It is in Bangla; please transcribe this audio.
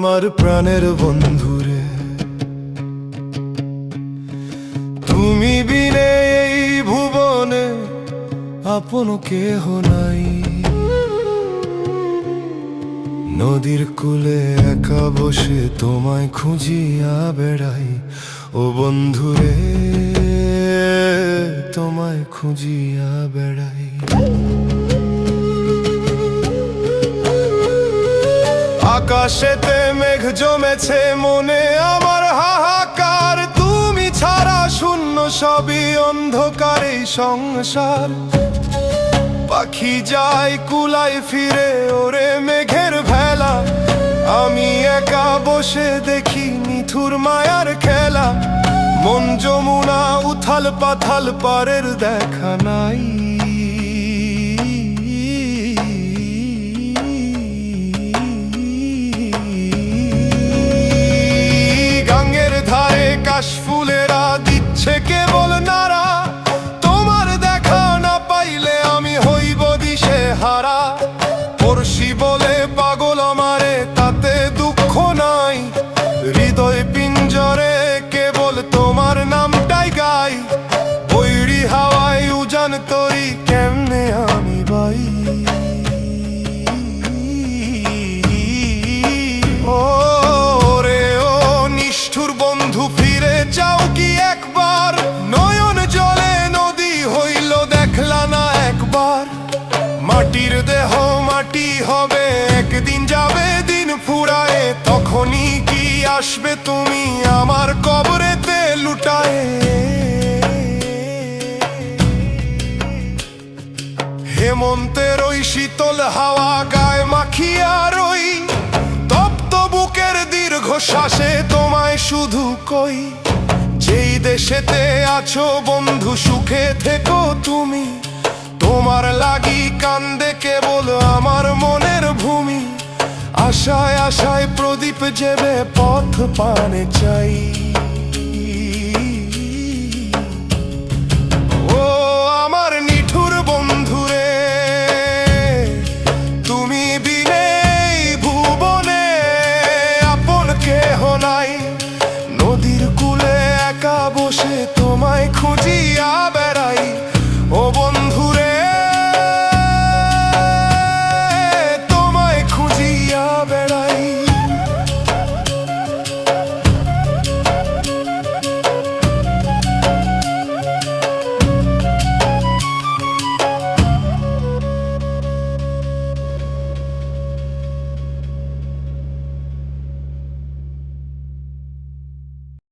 আমার প্রাণের বন্ধুরে, তুমি বিনে এই ভুবনে আপন কেহ নাই। নদীর কূলে একা বসে তোমায় খুঁজিয়া বেড়াই, ও বন্ধুরে তোমায় খুঁজিয়া বেড়াই। আকাশেতে মেঘ জমেছে, মনে আমার হাহাকার, তুমি ছাড়া শূন্য সবই অন্ধকার এই সংসার। পাখি যায় কুলায় ফিরে ওরে মেঘের ভেলা, আমি একা বসে দেখি নিথুর মায়ার খেলা। মন যমুনা উথাল পাথাল, পারের দেখা নাই। গাঙ্গের ধারে কাশফুলেরা দিচ্ছে কেবল নাড়া, তোমার দেখা না পাইলে আমি হইব দিশে হারা। পড়শি বলে পাগল আমারে, তাতে দুঃখ নাই। হৃদয় পিঞ্জরে কেবল তোমার নামটাই গাই। বৈরি হাওয়ায় উজান তরি, কেমনে আমি বাই। ও রে ও নিষ্ঠুর বন্ধু, ফিরে যাও কি একবার। নয়ন জলে নদী হইল, দেখলা না একবার। মাটির দেহ মাটি হবে, একদিন যাবে দিন ফুরায়। তখনই কি আসবে তুমি আমার কবরেতে লুটায়ে। হেমন্তের ওই শীতল হাওয়া গায়ে মাখিয়া রই, তপ্ত বুকের দীর্ঘ শ্বাসে তোমায় শুধু কই। যেই দেশেতে আছো বন্ধু, সুখে থেকো তুমি। তোমার লাগি কান্দে কেবল আমার মনের ভূমি। আশায় আশায় প্রদীপ জেবে পথ পানে চাই।